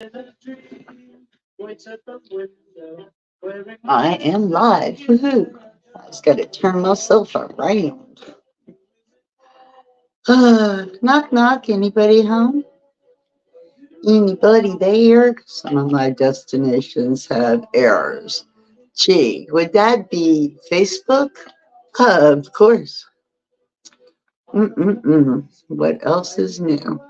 I am live. Woohoo. I just got to turn myself around. Knock, knock. Anybody home? Anybody there? Some of my destinations have errors. Gee, would that be Facebook? Of course. Mm-mm-mm. What else is new?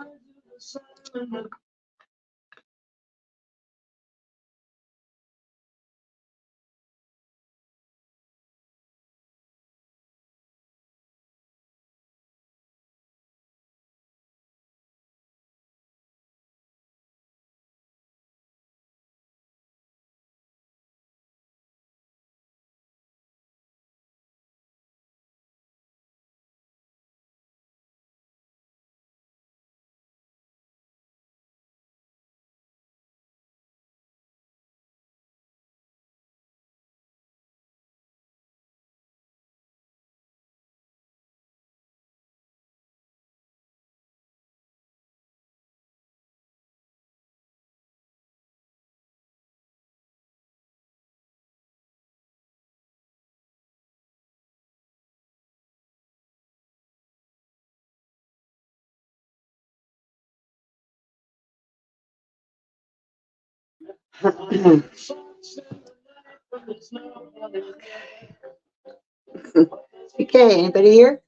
Okay, anybody here?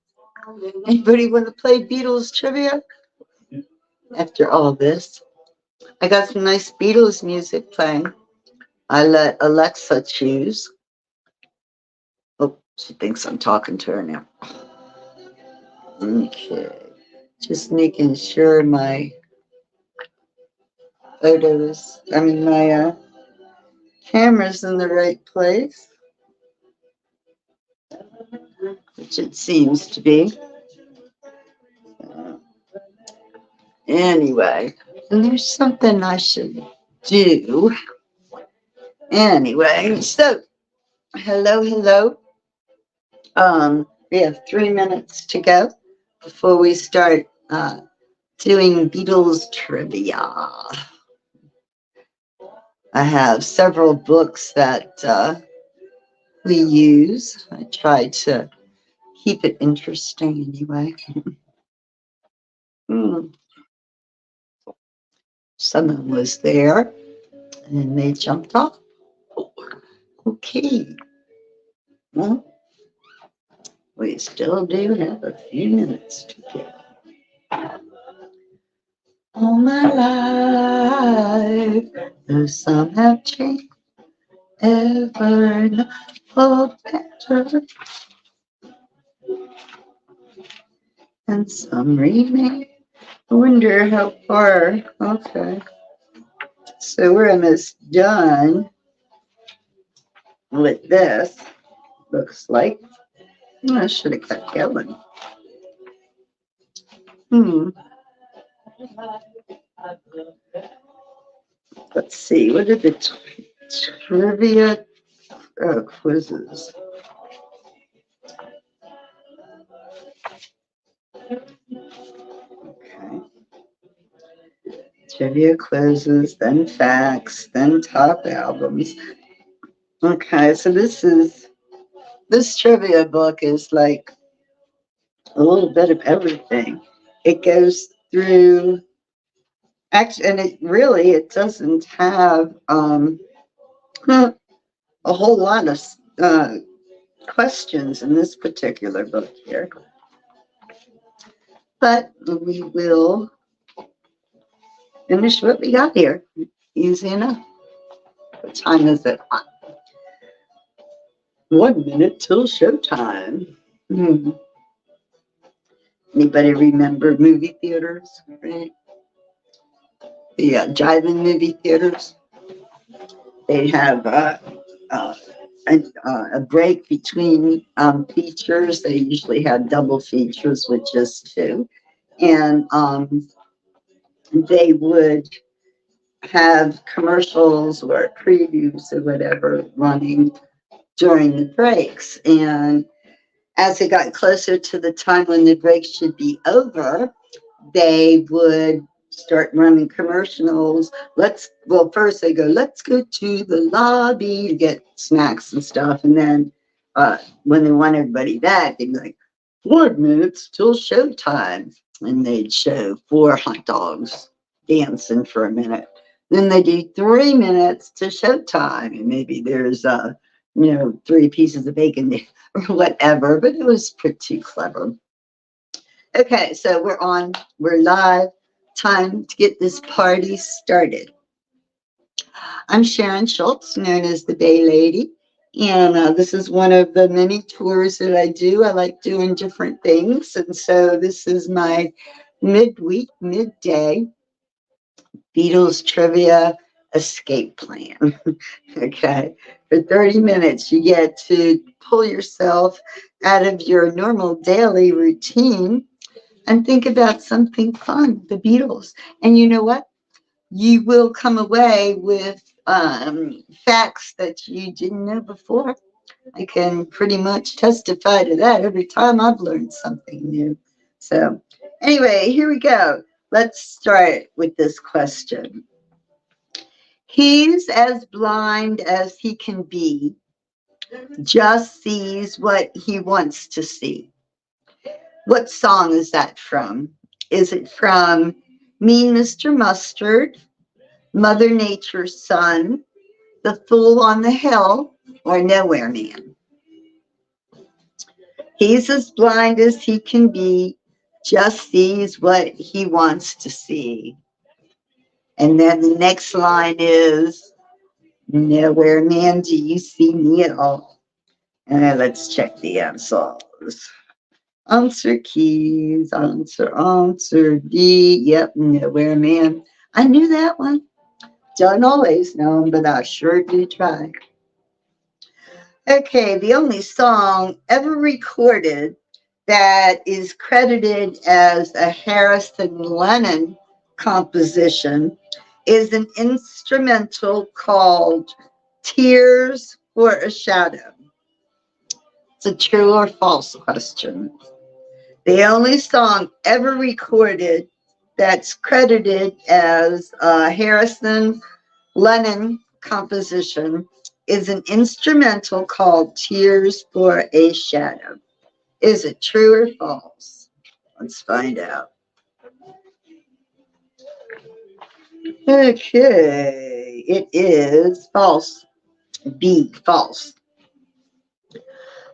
Anybody want to play Beatles trivia? After all this, I got some nice Beatles music playing. I let Alexa choose. Oh, she thinks I'm talking to her now. Okay. Just making sure my my camera's in the right place, which it seems to be. Uh, anyway, and there's something I should do. Anyway, so hello, hello. We have 3 minutes to go before we start doing Beatles trivia. I have several books that we use. I try to keep it interesting anyway. Someone was there and they jumped off. Okay. Well, we still do have a few minutes to go. All my life, though some have changed, ever no better, and some remain. I wonder how far. Okay. So we're almost done with this. Looks like I should have kept going. Let's see. What are the trivia quizzes? Okay. Trivia quizzes, then facts, then top albums. Okay, so this trivia book is like a little bit of everything. It goes through actually, and it doesn't have a whole lot of questions in this particular book here, but we will finish what we got here. Easy enough. What time is it? 1 minute till showtime. Anybody remember movie theaters? Right? The drive-in movie theaters. They have a break between features. They usually had double features with just two, and they would have commercials or previews or whatever running during the breaks. And as it got closer to the time when the break should be over, they would start running commercials. Well, first they go, let's go to the lobby to get snacks and stuff. And then when they want everybody back, they'd be like, 4 minutes till showtime. And they'd show four hot dogs dancing for a minute. Then they do 3 minutes to showtime. And maybe there's, three pieces of bacon or whatever. But it was pretty clever. Okay, so we're live. Time to get this party started. I'm Sharon Schultz, known as the Bay Lady, and this is one of the many tours that I do. I like doing different things, and so this is my midweek, midday Beatles trivia escape plan. Okay, for 30 minutes, you get to pull yourself out of your normal daily routine and think about something fun, the Beatles. And you know what? You will come away with facts that you didn't know before. I can pretty much testify to that every time I've learned something new. So, anyway, here we go. Let's start with this question. He's as blind as he can be, just sees what he wants to see. What song is that from? Is it from Mean Mr. Mustard, Mother Nature's Son, The Fool on the Hill, or Nowhere Man? He's as blind as he can be, just sees what he wants to see. And then the next line is, Nowhere Man, do you see me at all? And let's check the answers. Answer keys, answer D. Yep, Nowhere Man. I knew that one. Don't always know them, but I sure do try. Okay, the only song ever recorded that is credited as a Harrison Lennon composition is an instrumental called Tears for a Shadow. It's a true or false question. The only song ever recorded that's credited as a Harrison Lennon composition is an instrumental called Tears for a Shadow. Is it true or false? Let's find out. Okay, it is false. B, false.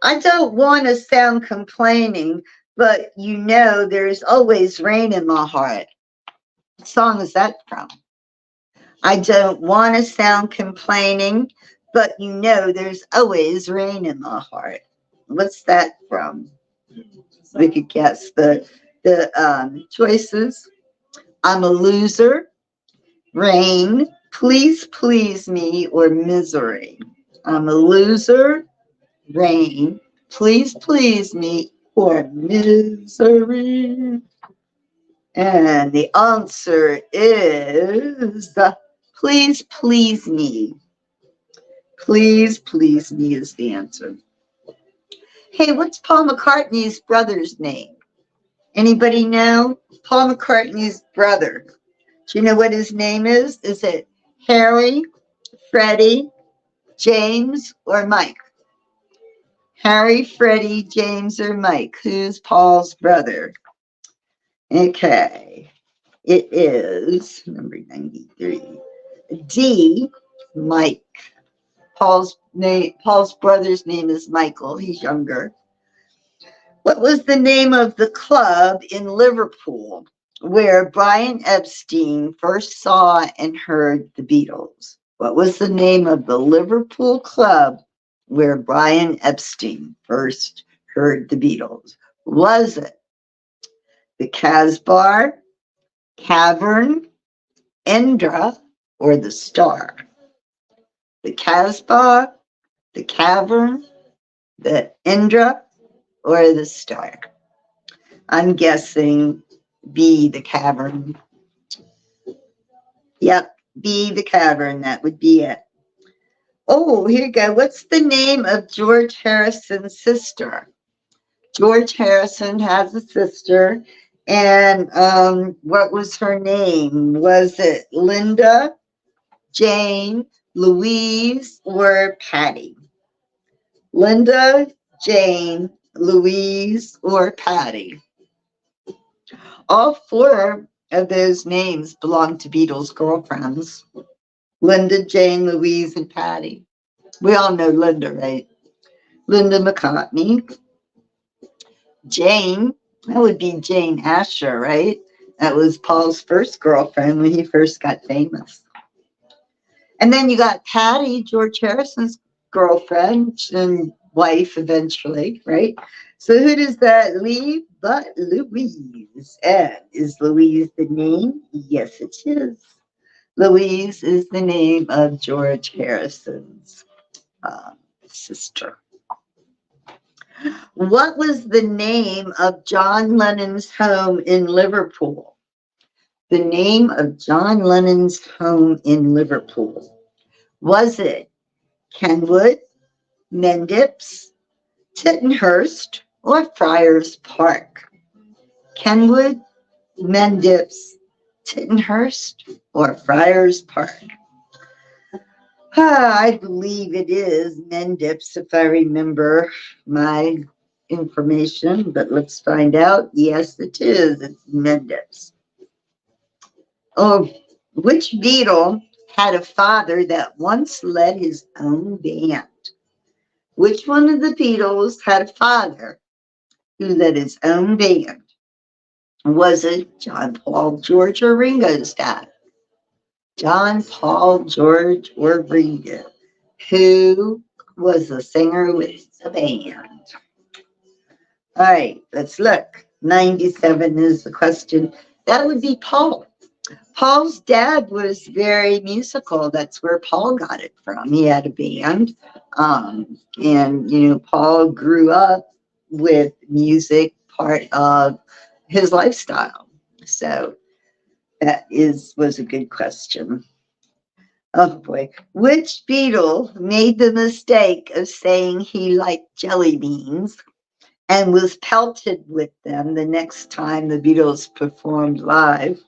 I don't want to sound complaining, but there's always rain in my heart. What song is that from? I don't want to sound complaining, but there's always rain in my heart. What's that from? We could guess the choices. I'm a loser, rain, please please me, or misery. I'm a loser, rain, please please me, or misery. And the answer is please please me. Please please me is the answer. Hey, what's Paul McCartney's brother's name? Anybody know? Paul McCartney's brother. Do you know what his name is? Is it Harry, Freddie, James, or Mike? Harry, Freddie, James, or Mike? Who's Paul's brother? Okay. It is number 93. D, Mike. Paul's brother's name is Michael. He's younger. What was the name of the club in Liverpool where Brian Epstein first saw and heard the Beatles? What was the name of the Liverpool club where Brian Epstein first heard the Beatles? Was it the Casbah, Cavern, Indra, or the Star? The Casbah, the Cavern, the Indra, or the Star? I'm guessing B, the Cavern. Yep, B, the Cavern. That would be it. Oh, here you go. What's the name of George Harrison's sister? George Harrison has a sister, And what was her name? Was it Linda, Jane, Louise, or Patty? Linda, Jane, Louise, or Patty? All four of those names belong to Beatles girlfriends. Linda, Jane, Louise, and Patty. We all know Linda, right? Linda McCartney. Jane, that would be Jane Asher, right? That was Paul's first girlfriend when he first got famous. And then you got Patty, George Harrison's girlfriend and wife eventually, right? So who does that leave but Louise? And is Louise the name? Yes, it is. Louise is the name of George Harrison's sister. What was the name of John Lennon's home in Liverpool? The name of John Lennon's home in Liverpool. Was it Kenwood, Mendips, Tittenhurst, or Friars Park? Kenwood, Mendips, Tittenhurst, or Friars Park? I believe it is Mendips, if I remember my information, but let's find out. Yes, it is. It's Mendips. Oh, which Beatle had a father that once led his own band? Which one of the Beatles had a father who led his own band? Was it John, Paul, George, or Ringo's dad? John, Paul, George, or Ringo? Who was the singer with the band? All right, let's look. 97 is the question. That would be Paul. Paul's dad was very musical. That's where Paul got it from. He had a band. And, Paul grew up with music part of his lifestyle. So that was a good question. Oh boy. Which Beatle made the mistake of saying he liked jelly beans and was pelted with them the next time the Beatles performed live?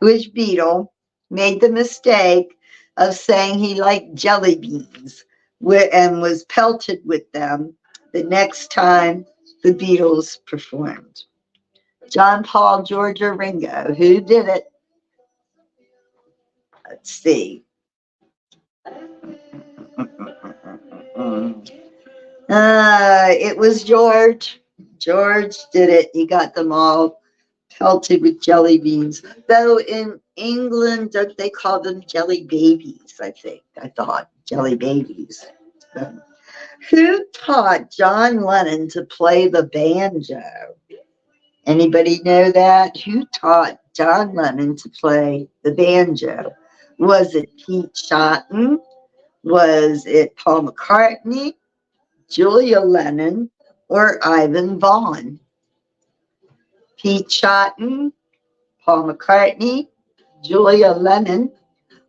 Which Beatle made the mistake of saying he liked jelly beans and was pelted with them the next time the Beatles performed? John, Paul, George, or Ringo? Who did it? Let's see. It was George. George did it. He got them all pelted with jelly beans. Though in England, don't they call them jelly babies? I think. I thought jelly babies. Who taught John Lennon to play the banjo? Anybody know that? Who taught John Lennon to play the banjo? Was it Pete Shotton? Was it Paul McCartney, Julia Lennon, or Ivan Vaughn? Pete Shotton, Paul McCartney, Julia Lennon,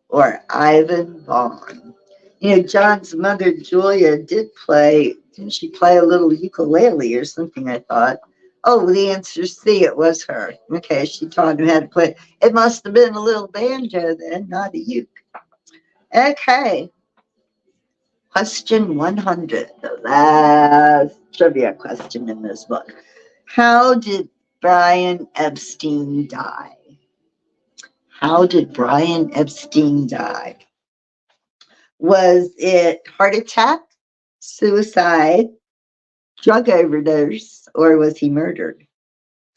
or Ivan Vaughn? John's mother, Julia, didn't she play a little ukulele or something, I thought? Oh, the answer's C, it was her. Okay, she taught him how to play. It must have been a little banjo then, not a uke. Okay, question 100, the last trivia question in this book. How did Brian Epstein die? How did Brian Epstein die? Was it heart attack, suicide, drug overdose, or was he murdered?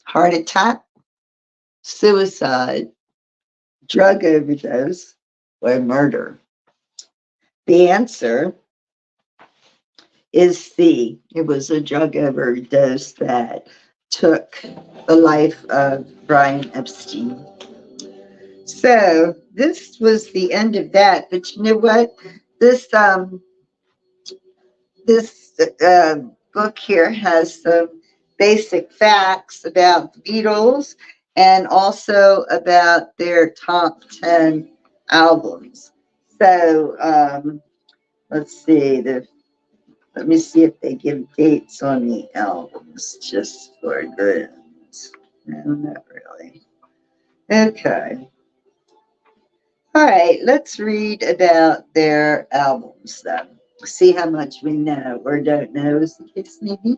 Heart attack, suicide, drug overdose, or murder? The answer is C. It was a drug overdose that took the life of Brian Epstein. So this was the end of that. But you know what? This book here has some basic facts about the Beatles and also about their top 10 albums. So let's see. Let me see if they give dates on the albums just for good. No, not really. Okay. All right, let's read about their albums then. See how much we know or don't know, as the case may be.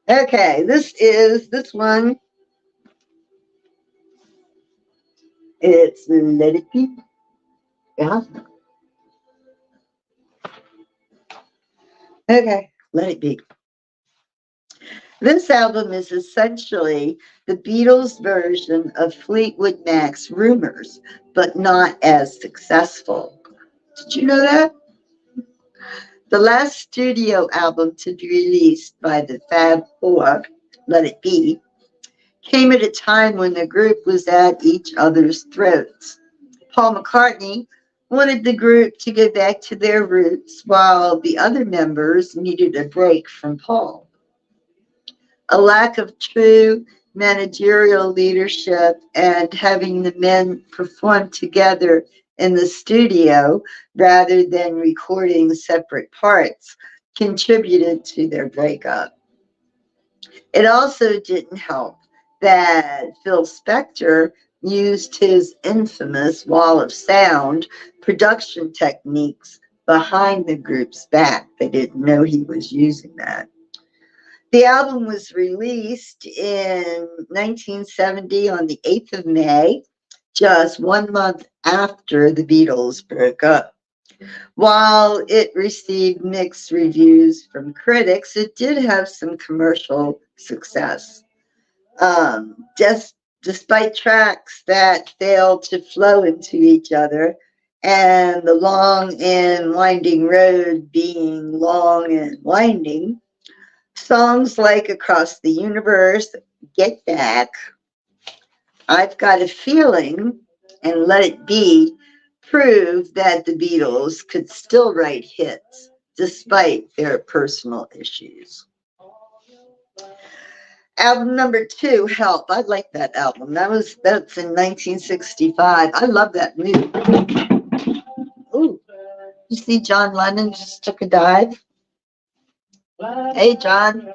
Okay, this one. It's Let It Be. Yeah. Okay, Let It Be. This album is essentially the Beatles' version of Fleetwood Mac's Rumors, but not as successful. Did you know that? The last studio album to be released by the Fab Four, Let It Be, came at a time when the group was at each other's throats. Paul McCartney wanted the group to go back to their roots, while the other members needed a break from Paul. A lack of true managerial leadership and having the men perform together in the studio rather than recording separate parts contributed to their breakup. It also didn't help that Phil Spector used his infamous wall of sound production techniques behind the group's back. They didn't know he was using that. The album was released in 1970 on the 8th of May, just 1 month after the Beatles broke up. While it received mixed reviews from critics, it did have some commercial success. Just despite tracks that failed to flow into each other, and the long and winding road being long and winding, songs like Across the Universe, Get Back, I've Got a Feeling, and Let It Be prove that the Beatles could still write hits despite their personal issues. Album number two, Help. I like that album. That's in 1965. I love that movie. Ooh, you see John Lennon just took a dive? Hey, John.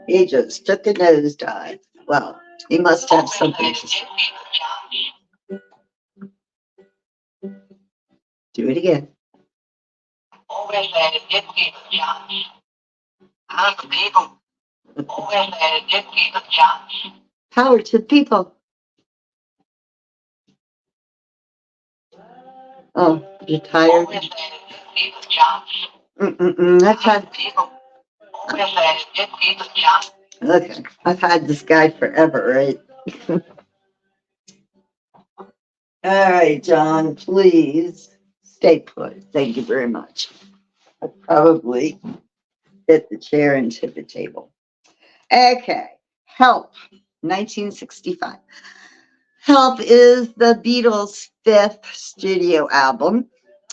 He just took a nosedive. Well, he must have something to say. Do it again. Always let it get people, John. How's the people? Always let it get people, John. Power to the people. Oh, you're tired? Always let it get people, John. I've had people. Always let it get people, John. Okay, I've had this guy forever, right? All right, John, please stay put. Thank you very much. I probably hit the chair into the table. Okay, Help, 1965. Help is the Beatles' fifth studio album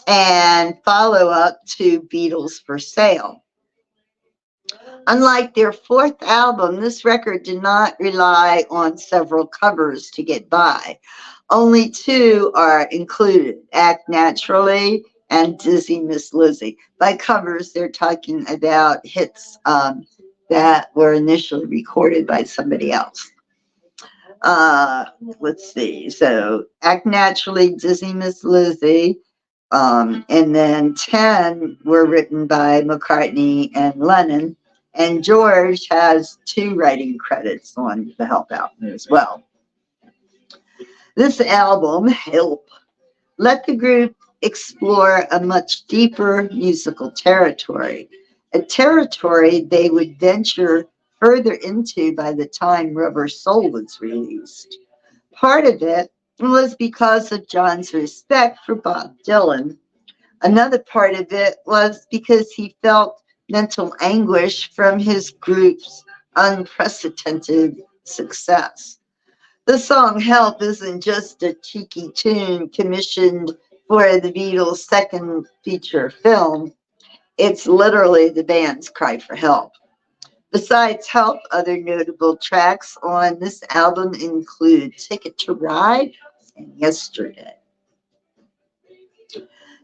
and follow up to Beatles for Sale. Unlike their fourth album, this record did not rely on several covers to get by. Only two are included, Act Naturally and Dizzy Miss Lizzy. By covers, they're talking about hits that were initially recorded by somebody else. Let's see. So, Act Naturally, Dizzy Miss Lizzy, and then 10 were written by McCartney and Lennon. And George has two writing credits on the Help album as well. This album, Help, let the group explore a much deeper musical territory, a territory they would venture further into by the time Rubber Soul was released. Part of it was because of John's respect for Bob Dylan. Another part of it was because he felt mental anguish from his group's unprecedented success. The song Help isn't just a cheeky tune commissioned for the Beatles' second feature film. It's literally the band's cry for help. Besides Help, other notable tracks on this album include Ticket to Ride and Yesterday.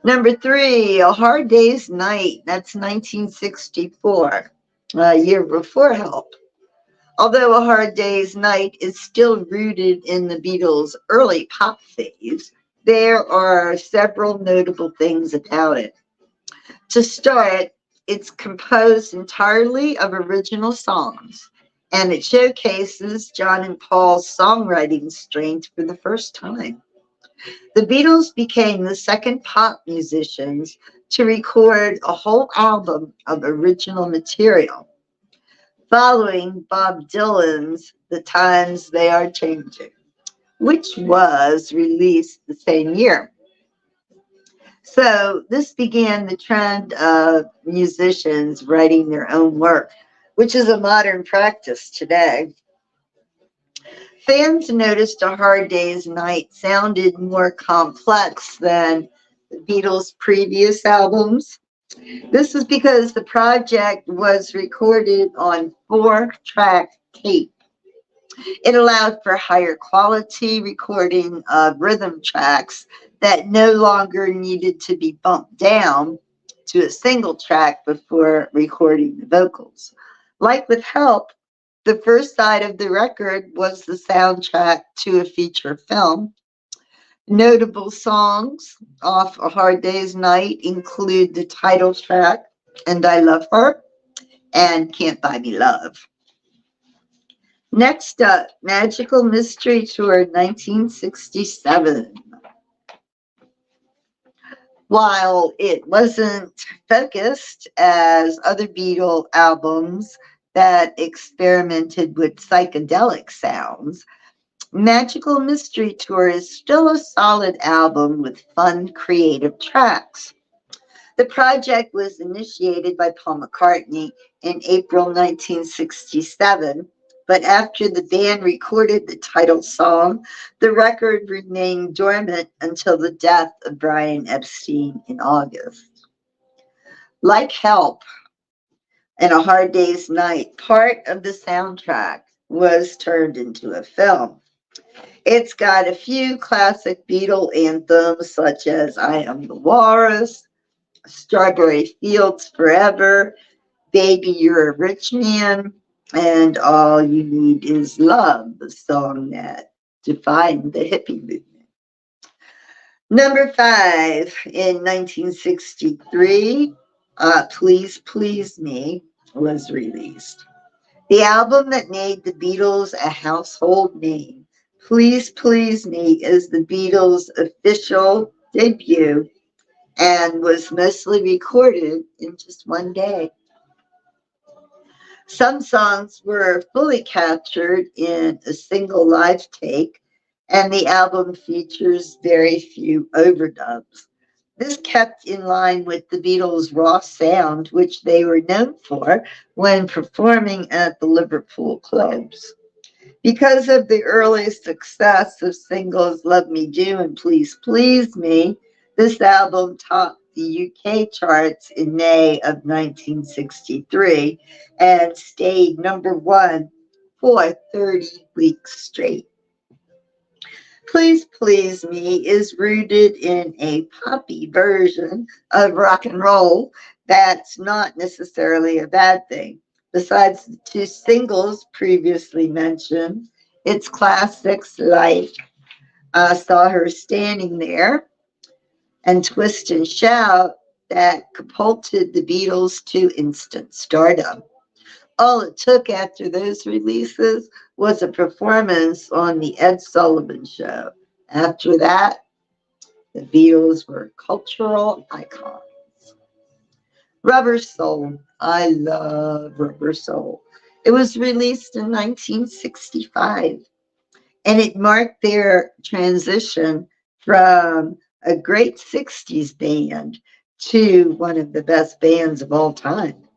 Number three, A Hard Day's Night. That's 1964, a year before Help. Although A Hard Day's Night is still rooted in the Beatles' early pop phase, there are several notable things about it. To start, it's composed entirely of original songs, and it showcases John and Paul's songwriting strength for the first time. The Beatles became the second pop musicians to record a whole album of original material, following Bob Dylan's The Times They Are Changing, which was released the same year. So this began the trend of musicians writing their own work, which is a modern practice today. Fans noticed A Hard Day's Night sounded more complex than the Beatles' previous albums. This is because the project was recorded on 4-track tape. It allowed for higher quality recording of rhythm tracks that no longer needed to be bumped down to a single track before recording the vocals. Like with Help, the first side of the record was the soundtrack to a feature film. Notable songs off A Hard Day's Night include the title track, And I Love Her, and Can't Buy Me Love. Next up, Magical Mystery Tour 1967. While it wasn't focused as other Beatle albums that experimented with psychedelic sounds, Magical Mystery Tour is still a solid album with fun, creative tracks. The project was initiated by Paul McCartney in April 1967, but after the band recorded the title song, the record remained dormant until the death of Brian Epstein in August. Like Help and A Hard Day's Night, part of the soundtrack was turned into a film. It's got a few classic Beatle anthems such as I Am the Walrus, Strawberry Fields Forever, Baby You're a Rich Man, and All You Need Is Love, the song that defined the hippie movement. Number 5, in 1963, Please Please Me was released. The album that made the Beatles a household name. Please Please Me is the Beatles' official debut and was mostly recorded in just one day. Some songs were fully captured in a single live take, and the album features very few overdubs. This kept in line with the Beatles' raw sound, which they were known for when performing at the Liverpool clubs. Because of the early success of singles Love Me Do and Please Please Me, this album topped the UK charts in May of 1963 and stayed number one for 30 weeks straight. Please Please Me is rooted in a poppy version of rock and roll that's not necessarily a bad thing. Besides the two singles previously mentioned, its classics like Saw Her Standing There and Twist and Shout that catapulted the Beatles to instant stardom. All it took after those releases was a performance on The Ed Sullivan Show. After that, the Beatles were cultural icons. Rubber Soul. I love Rubber Soul. It was released in 1965, and it marked their transition from a great 60s band to one of the best bands of all time.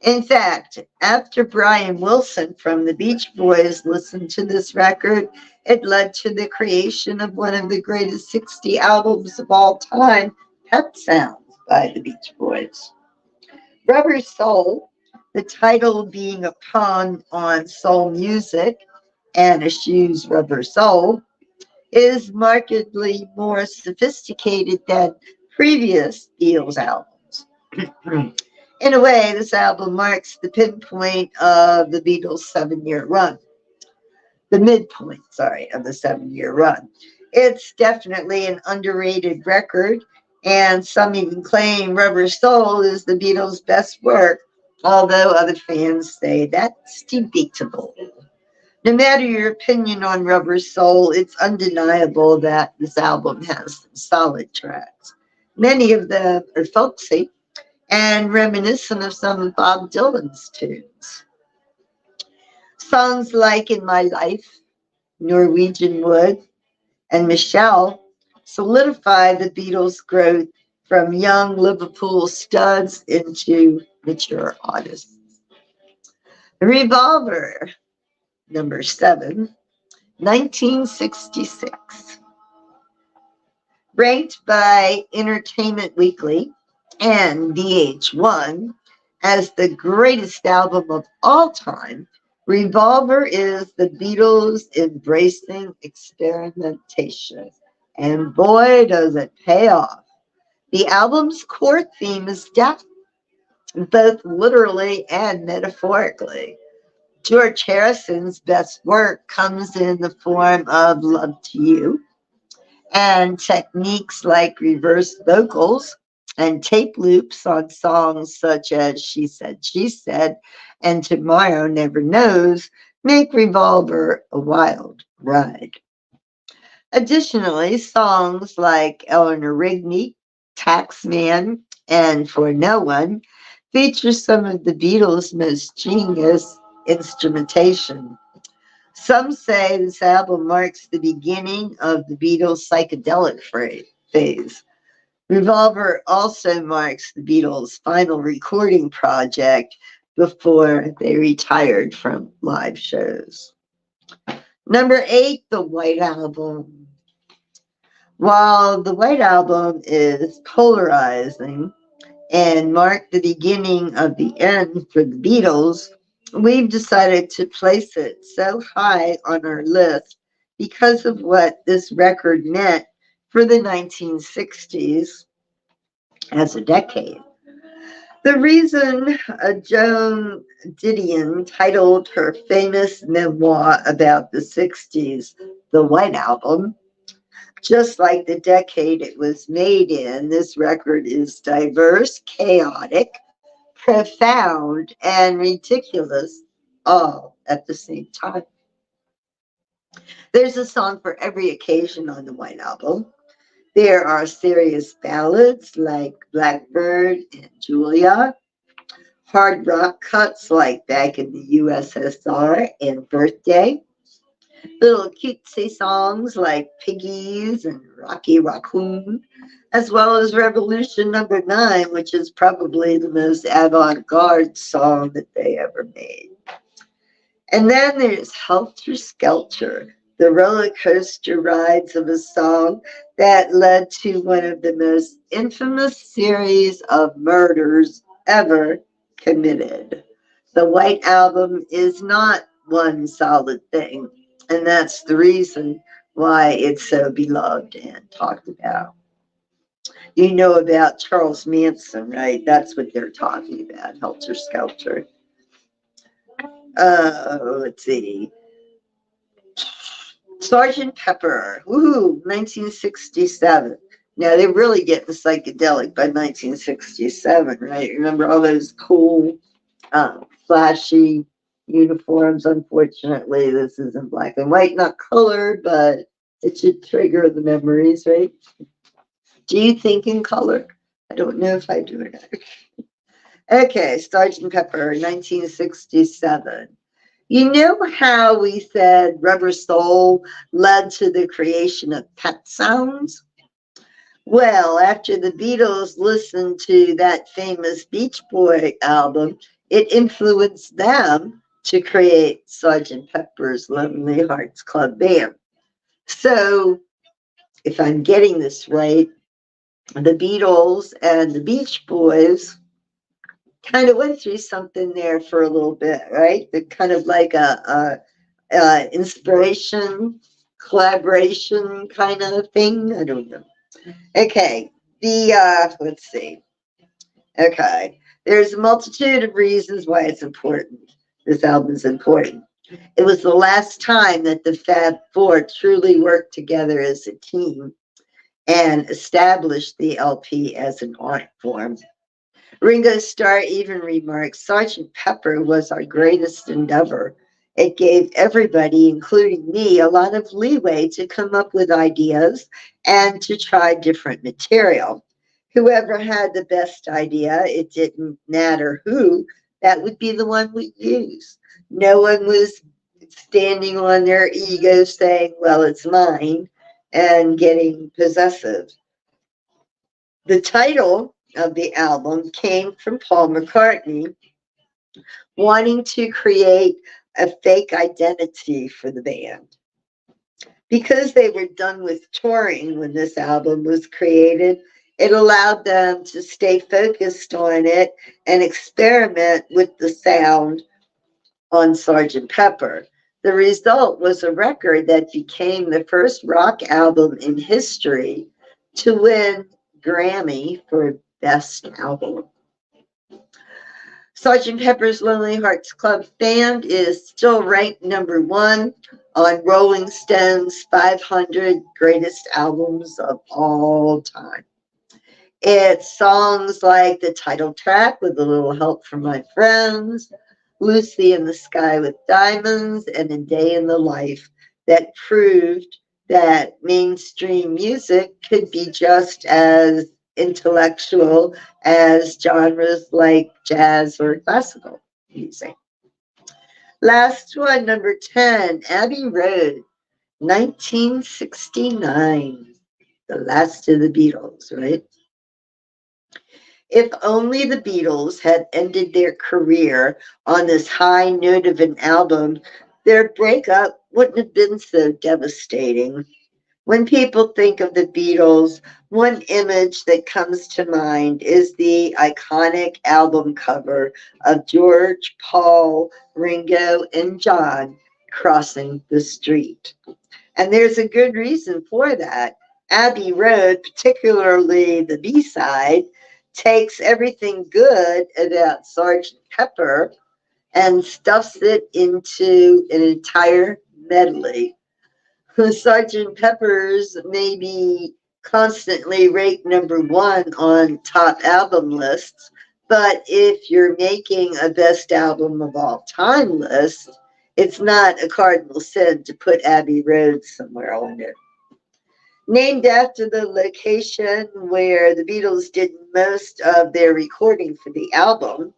In fact, after Brian Wilson from the Beach Boys listened to this record, it led to the creation of one of the greatest 60 albums of all time, Pet Sounds by the Beach Boys. Rubber Soul, the title being a pun on soul music and eschews Rubber Soul, is markedly more sophisticated than previous Beatles albums. In a way, this album marks the pinpoint of the Beatles' 7 year run, the midpoint, sorry, of the 7 year run. It's definitely an underrated record, and some even claim Rubber Soul is the Beatles' best work, although other fans say that's debatable. No matter your opinion on Rubber Soul, it's undeniable that this album has some solid tracks. Many of them are folksy and reminiscent of some of Bob Dylan's tunes. Songs like In My Life, Norwegian Wood, and Michelle solidify the Beatles' growth from young Liverpool studs into mature artists. Revolver, number 7, 1966. Ranked by Entertainment Weekly and VH1 as the greatest album of all time, Revolver is the Beatles embracing experimentation. And boy, does it pay off. The album's core theme is death, both literally and metaphorically. George Harrison's best work comes in the form of Love to You, and techniques like reverse vocals and tape loops on songs such as She Said, and Tomorrow Never Knows make Revolver a wild ride. Additionally, songs like Eleanor Rigby, Taxman, and For No One feature some of the Beatles' most genius instrumentation. Some say this album marks the beginning of the Beatles' psychedelic phase. Revolver also marks the Beatles' final recording project before they retired from live shows. Number 8, The White Album. While The White Album is polarizing and marked the beginning of the end for the Beatles, we've decided to place it so high on our list because of what this record meant for the 1960s as a decade. The reason Joan Didion titled her famous memoir about the 60s The White Album, just like the decade it was made in, this record is diverse, chaotic, profound, and ridiculous all at the same time. There's a song for every occasion on the White Album. There are serious ballads like Blackbird and Julia, hard rock cuts like Back in the USSR and Birthday, little cutesy songs like Piggies and Rocky Raccoon, as well as Revolution Number 9, which is probably the most avant-garde song that they ever made. And then there's Helter Skelter, the roller coaster rides of a song that led to one of the most infamous series of murders ever committed. The White Album is not one solid thing, and that's the reason why it's so beloved and talked about. You know about Charles Manson, right? That's what they're talking about, Helter Skelter. Let's see. Sergeant Pepper, woohoo, 1967. Now they're really getting psychedelic by 1967, right? Remember all those cool, flashy uniforms? Unfortunately, this is in black and white, not color, but it should trigger the memories, right? Do you think in color? I don't know if I do or not. Okay, Sergeant Pepper, 1967. You know how we said Rubber Soul led to the creation of Pet Sounds? Well, after the Beatles listened to that famous Beach Boy album, it influenced them to create Sergeant Pepper's Lonely Hearts Club Band. So, if I'm getting this right, the Beatles and the Beach Boys kind of went through something there for a little bit, right? The kind of like a inspiration, collaboration kind of thing. I don't know. Okay, the let's see. Okay, There's a multitude of reasons why it's important. This album is important. It was the last time that the Fab Four truly worked together as a team and established the LP as an art form. Ringo Starr even remarked, Sergeant Pepper was our greatest endeavor. It gave everybody, including me, a lot of leeway to come up with ideas and to try different material. Whoever had the best idea, it didn't matter who, that would be the one we use. No one was standing on their ego saying, well, it's mine, and getting possessive. The title of the album came from Paul McCartney wanting to create a fake identity for the band. Because they were done with touring when this album was created, it allowed them to stay focused on it and experiment with the sound on Sgt. Pepper. The result was a record that became the first rock album in history to win Grammy for Best Album. Sgt. Pepper's Lonely Hearts Club Band is still ranked number one on Rolling Stone's 500 Greatest Albums of All Time. It's songs like the title track, With a Little Help from My Friends, Lucy in the Sky with Diamonds, and A Day in the Life that proved that mainstream music could be just as intellectual as genres like jazz or classical music. Last one, number 10, Abbey Road, 1969. The last of the Beatles, right? If only the Beatles had ended their career on this high note of an album, their breakup wouldn't have been so devastating. When people think of the Beatles, one image that comes to mind is the iconic album cover of George, Paul, Ringo, and John crossing the street. And there's a good reason for that. Abbey Road, particularly the B side, takes everything good about Sergeant Pepper and stuffs it into an entire medley. Sergeant Pepper's may be constantly ranked number one on top album lists, but if you're making a best album of all time list, it's not a cardinal sin to put Abbey Road somewhere on there. Named after the location where the Beatles did most of their recording for the album,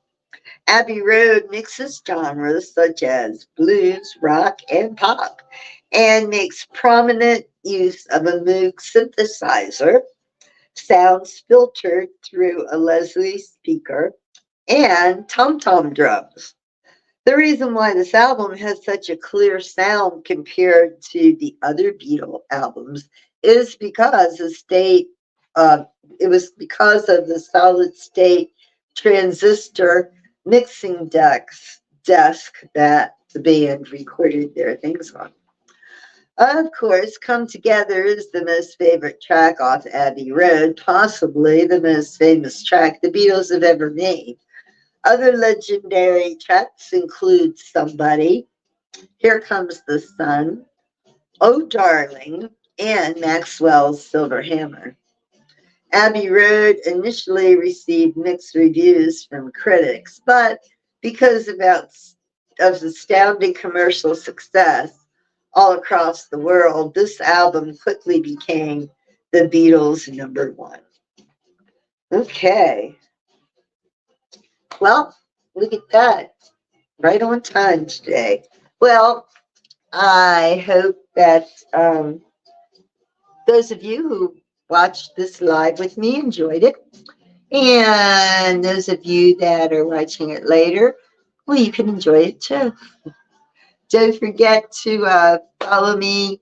Abbey Road mixes genres such as blues, rock, and pop, and makes prominent use of a Moog synthesizer, sounds filtered through a Leslie speaker, and tom-tom drums. The reason why this album has such a clear sound compared to the other Beatle albums is because uh, it was because of the solid state transistor mixing desk that the band recorded their things on. Of course, Come Together is the most favorite track off Abbey Road, possibly the most famous track the Beatles have ever made. Other legendary tracks include Somebody, Here Comes the Sun, Oh Darling, and Maxwell's Silver Hammer. Abbey Road initially received mixed reviews from critics, but because of astounding commercial success all across the world, this album quickly became the Beatles' number one. Okay, well, look at that. Right on time today. Well, I hope that those of you who watched this live with me enjoyed it. And those of you that are watching it later, well, you can enjoy it too. Don't forget to follow me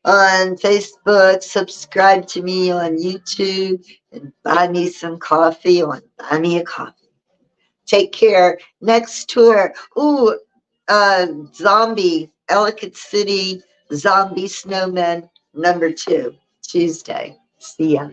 on Facebook, subscribe to me on YouTube, and buy me some coffee on Buy Me a Coffee. Take care. Next tour. Ooh, Zombie, Ellicott City, Zombie Snowmen, number 2, Tuesday. See ya.